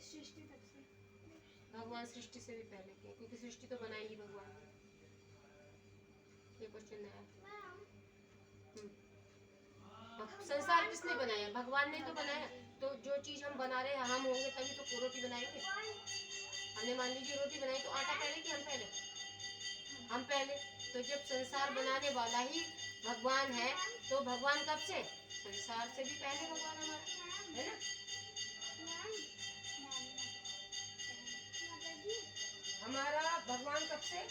सृष्टि तक से। भगवान सृष्टि से भी पहले के, क्योंकि सृष्टि तो बनाई ही भगवान ने। ये क्वेश्चन है। संसार किसने बनाया? भगवान ने तो बनाया। तो जो चीज हम बना रहे हैं, हम होंगे तभी तो रोटी बनाएंगे। हमने मान लीजिए रोटी बनाई, तो आटा पहले कि हम पहले? हम पहले। तो जब संसार बनाने वाला ही भगवान है, तो भगवान कब से? संसार से भी पहले भगवान हमारा है ना। हमारा भगवान कब से?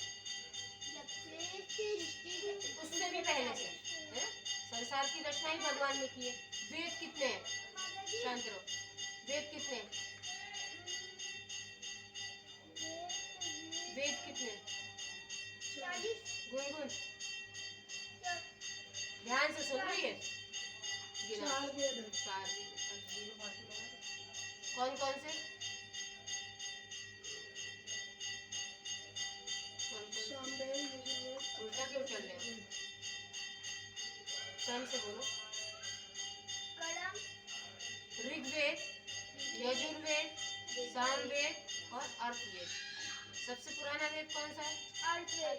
जब से सृष्टि, उससे भी पहले से है ना। संसार की रचना ही भगवान ने की है। वेद कितने हैं? शांत रहो। वेद कितने हैं? वेद कितने? 40। गुनगुन ध्यान से सुन रही है? 4 वेद हैं। 4 वेद। कौन कौन से? सामवेद, यजुर्वेद। उल्टा क्यों चल रहे हो? क्रम से बोलो। कलम, ऋग्वेद, यजुर्वेद, सामवेद और अर्थवेद। सबसे पुराना वेद कौन सा है? अर्थवेद।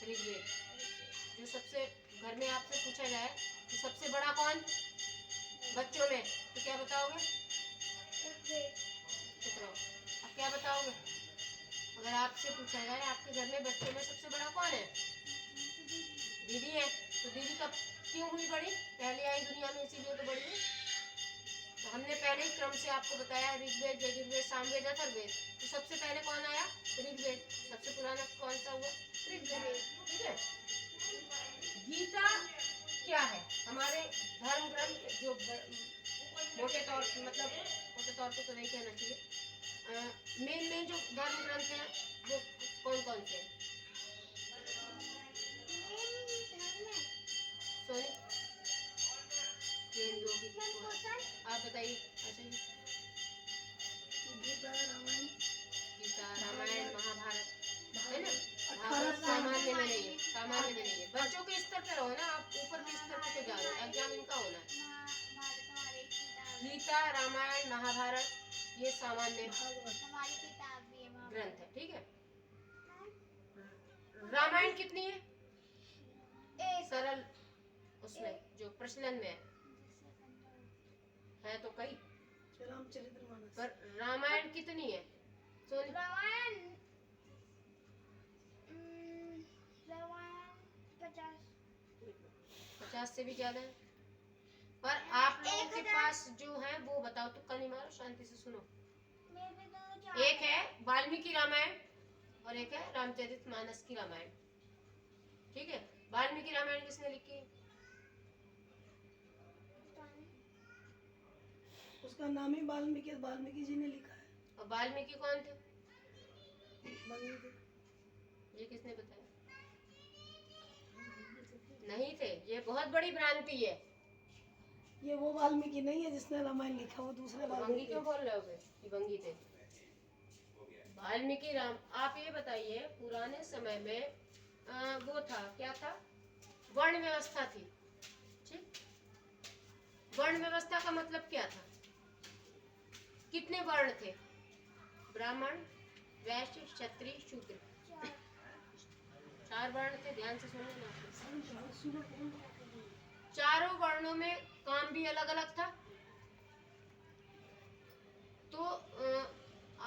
ऋग्वेद। जो सबसे घर में आपसे पूछा जाए कि सबसे बड़ा कौन बच्चों में, तो क्या बताओगे? चुप रहो। अब क्या बताओगे? अगर आपसे पूछा जाए आपके घर में बच्चों में सबसे बड़ा कौन है? दीदी है। तो दीदी कब क्यों हुई बड़ी? पहले आई दुनिया में, इसीलिए तो बड़ी हुई। तो हमने पहले ही क्रम से आपको बताया, ऋग्वेद, यजुर्वेद, सामवेद, अथर्ववेद। तो सबसे पहले कौन आया? ऋग्वेद। सबसे पुराना कौन सा हुआ? ऋग्वेद। ठीक है। गीता क्या है? हमारे धर्म ग्रंथ जो मोटे तौर पे तो नहीं कहना चाहिए, मेन जो धर्म ग्रंथ है वो कौन कौन से हैं? सोनी ये हिंदुओं की आप बताइए। अच्छा जी। गीता, रामायण, महाभारत है ना। 18 सामान्य में नहीं है, सामान्य में नहीं है। बच्चों के स्तर पे रहो ना, आप ऊपर के स्तर पे जा रहे हो। एग्जाम इनका होना है। गीता, रामायण, महाभारत ये सामान्य हमारी किताब भी है ग्रंथ है। ठीक है। रामायण कितनी है? सरल उसमें जो प्रचलन में है तो कई, रामचरितमानस। पर रामायण कितनी है? सोनी रामायण 50 से भी ज्यादा है। पर आप लोगों के पास जो है वो बताओ। तुक्का नहीं मारो, शांति से सुनो। एक है वाल्मीकि रामायण और एक है रामचरितमानस की रामायण। ठीक है। वाल्मीकि रामायण किसने लिखी? उसका नाम ही वाल्मीकि, वाल्मीकि जी ने लिखा है। और वाल्मीकि कौन थे? बंगी थे। ये किसने बताया? नहीं थे। ये बहुत बड़ी भ्रांति है। ये वो वाल्मीकि नहीं है जिसने रामायण लिखा, वो दूसरे बंगी वाल्मीकि। क्यों बोल रहे हो कि बंगी थे? वाल्मीकि राम। आप ये बताइए, पुराने समय में वो था, क्या था? वर्ण व्यवस्था थी। ठीक। वर्ण व्यवस्था का मतलब क्या था? कितने वर्ण थे? ब्राह्मण, वैश्य, क्षत्रिय, शूद्र। 4 वर्ण थे। ध्यान से सुनो ना। चारों वर्णों में काम भी अलग अलग था। तो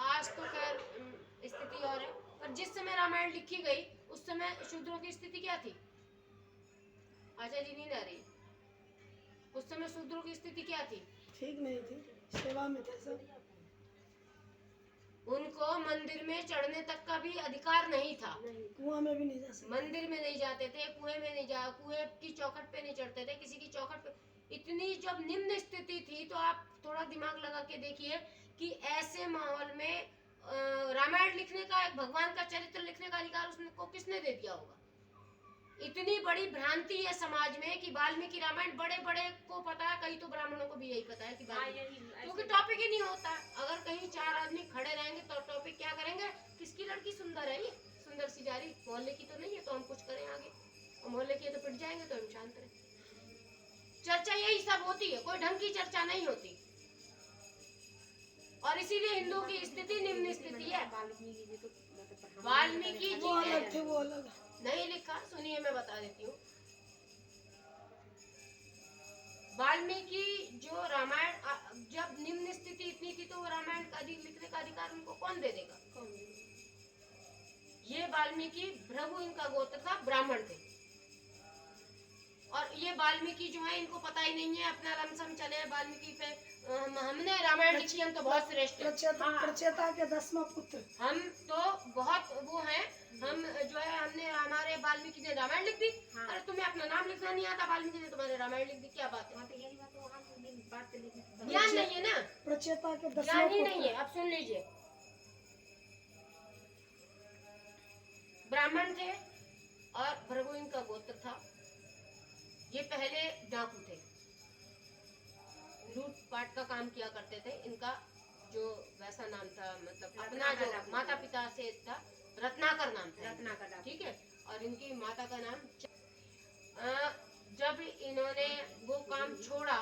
आज तो खैर स्थिति और है, पर जिस समय रामायण लिखी गई उस समय शूद्रों की स्थिति क्या थी? आशा जी नींद आ रही है? उस समय शूद्रों की स्थिति क्या थी? ठीक नहीं थी, सेवा में थे सब। उनको मंदिर में चढ़ने तक का भी अधिकार नहीं था। कुआं में भी नहीं जा सकते। मंदिर में नहीं जाते थे, कुएं में नहीं जा, कुएं की चौखट पे नहीं चढ़ते थे, किसी की चौखट पे। इतनी जब निम्न स्थिति थी, तो आप थोड़ा दिमाग लगा के देखिए कि ऐसे माहौल में रामायण लिखने का, एक भगवान का चरित्र लिखने का अधिकार उसको किसने दे दिया होगा? इतनी बड़ी भ्रांति है समाज में कि वाल्मीकि रामायण बड़े बड़े को पता है, कई तो ब्राह्मणों को भी यही पता है कि क्योंकि टॉपिक ही नहीं होता। अगर कहीं 4 आदमी खड़े रहेंगे तो टॉपिक क्या करेंगे? किसकी लड़की सुंदर है? ये सुंदर सी जा रही, मोहल्ले की तो नहीं है तो हम कुछ करें आगे, और मोहल्ले की है तो पिट जाएंगे तो हम शांत रहे। चर्चा यही सब होती है, कोई ढंग की चर्चा नहीं होती। और इसीलिए हिंदू की स्थिति निम्न स्थिति है। वाल्मीकि जी तो मतलब वाल्मीकि जी वो अलग ने थे, वो अलग। नहीं लिखा, सुनिए मैं बता देती हूँ। वाल्मीकि जो रामायण जब निम्न स्थिति इतनी थी तो वो रामायण का लिखने का अधिकार उनको कौन दे देगा? ये वाल्मीकि भृगु इनका गोत्र था, ब्राह्मण थे। और ये वाल्मीकि जो है इनको पता ही नहीं है, अपना लमसम चले हैं वाल्मीकि पे। हमने रामायण लिखी, हम तो बहुत श्रेष्ठ हैं। प्रचेता के 10वां पुत्र। हम तो बहुत वो हैं, हम जो है हमने हमारे वाल्मीकि ने रामायण लिख दी। अरे तुम्हें अपना नाम लिखना नहीं आता, वाल्मीकि ने तुम्हारे रामायण लिख दी, क्या बात है? ज्ञान नहीं है ना, प्रचेता के 10वां ज्ञान ही पुत्र। नहीं है। अब सुन लीजिए, ब्राह्मण थे और भृगु इनका गोत्र था। ये पहले डाकू थे, लूट पाट का काम किया करते थे। इनका जो वैसा नाम था, मतलब अपना जो माता पिता से था, रत्नाकर नाम था, रत्नाकर, ठीक है। और इनकी माता का नाम जब इन्होंने वो काम छोड़ा,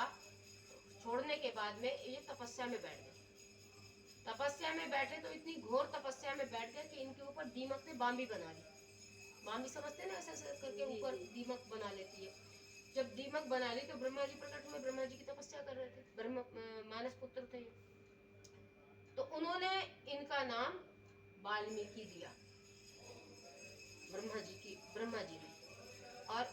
छोड़ने के बाद में ये तपस्या में बैठ गए। तपस्या में बैठे तो इतनी घोर तपस्या में बैठ गए कि इनके ऊपर दीमक ने बांबी बना ली। बांबी समझते ना, ऐसा ऐसा करके ऊपर दीमक बना लेती है। जब दीमक बना ली तो ब्रह्मा जी प्रकट हुए, ब्रह्मा जी की तपस्या कर रहे थे, ब्रह्म मानस पुत्र थे। तो उन्होंने इनका नाम वाल्मीकि दिया, ब्रह्मा जी ने। और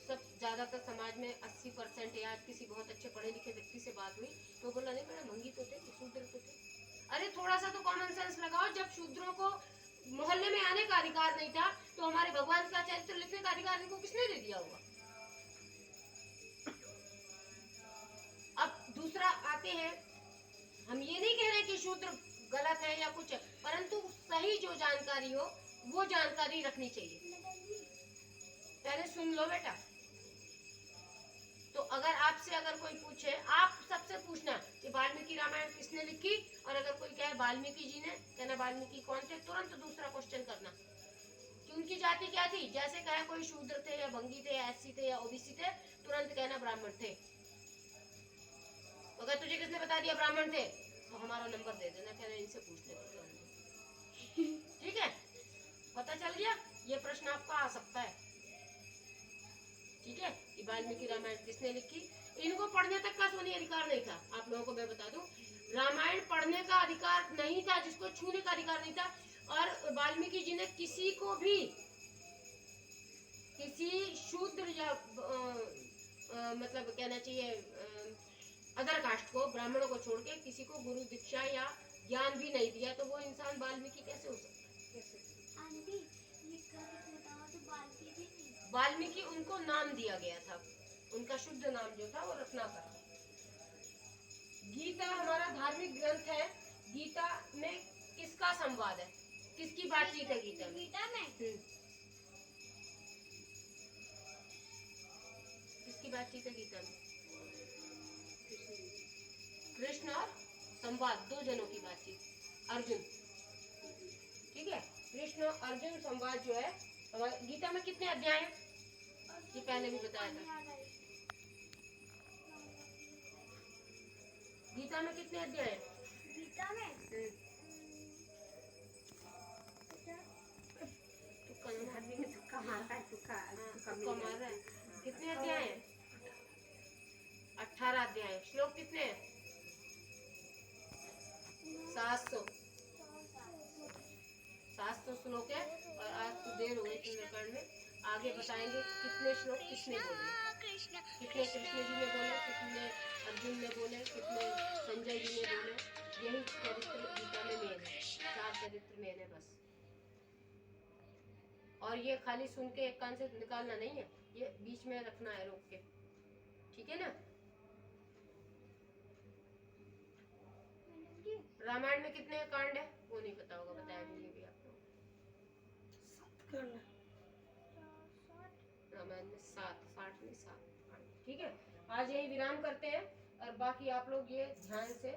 सब ज्यादातर समाज में 80% या किसी बहुत अच्छे पढ़े लिखे व्यक्ति से बात हुई तो बोला नहीं मेरा भंगी तो थे, शूद्र तो थे। अरे थोड़ा सा तो कॉमन सेंस लगाओ। जब शूद्रों को मोहल्ले में आने का अधिकार नहीं था तो हमारे भगवान का चरित्र लिखने का अधिकार इनको किसने दे दिया होगा? अब दूसरा आते हैं, हम ये नहीं कह रहे कि शूद्र गलत है या कुछ है, परंतु सही जो जानकारी हो वो जानकारी रखनी चाहिए। पहले सुन लो बेटा। तो अगर आपसे अगर कोई पूछे, आप सबसे पूछना कि वाल्मीकि रामायण किसने लिखी, और अगर कोई कहे वाल्मीकि जी ने, कहना वाल्मीकि कौन थे, तुरंत दूसरा क्वेश्चन करना कि उनकी जाति क्या थी। जैसे कहे कोई शूद्र थे या भंगी थे या एससी थे या ओबीसी थे, तुरंत कहना ब्राह्मण थे। अगर तुझे किसने बता दिया ब्राह्मण थे तो हमारा नंबर दे देना, कहना इनसे पूछ ले। ठीक है, पता चल गया? ये प्रश्न आपका आ सकता है, ठीक है, कि वाल्मीकि रामायण किसने लिखी। इनको पढ़ने तक का सोनी अधिकार नहीं था। आप लोगों को मैं बता दूं, रामायण पढ़ने का अधिकार नहीं था, जिसको छूने का अधिकार नहीं था। और वाल्मीकि जी ने किसी को भी, किसी शूद्र या मतलब कहना चाहिए अदर कास्ट को, ब्राह्मणों को छोड़ के किसी को गुरु दीक्षा या ज्ञान भी नहीं दिया, तो वो इंसान वाल्मीकि कैसे हो सकता है? आंटी ये करके बताओ तो वाल्मीकि नहीं, वाल्मीकि उनको नाम दिया गया था, उनका शुद्ध नाम जो था वो रत्नाकर था। गीता हमारा धार्मिक ग्रंथ है। गीता में किसका संवाद है, किसकी बातचीत है गीता में? गीता में किसकी बातचीत है गीता में? कृष्ण और संवाद, दो जनों की बातचीत, अर्जुन, ठीक है। कृष्ण अर्जुन संवाद जो है, गीता में कितने अध्याय हैं? ये पहले भी बताया था। गीता में कितने अध्याय हैं? गीता में तुक्का मार रहा है। कितने अध्याय हैं? 18 अध्याय। श्लोक कितने हैं? 700 श्लोक है। और आज तो देर हो गई सुंदरकांड में, आगे बताएंगे कितने श्लोक किसने बोले, कितने कृष्ण जी ने बोले, कितने अर्जुन ने बोले, कितने संजय जी ने बोले। यही चरित्र गीता में मेन है, 4 चरित्र मेन है बस। और ये खाली सुन के एक कान से निकालना नहीं है, ये बीच में रखना है रोक के, ठीक है ना। रामायण में कितने कांड है वो नहीं पता होगा, बताया भी ये भी आपको। रामायण में 7 नहीं 7 कांड, ठीक है। आज यही विराम करते हैं और बाकी आप लोग ये ध्यान से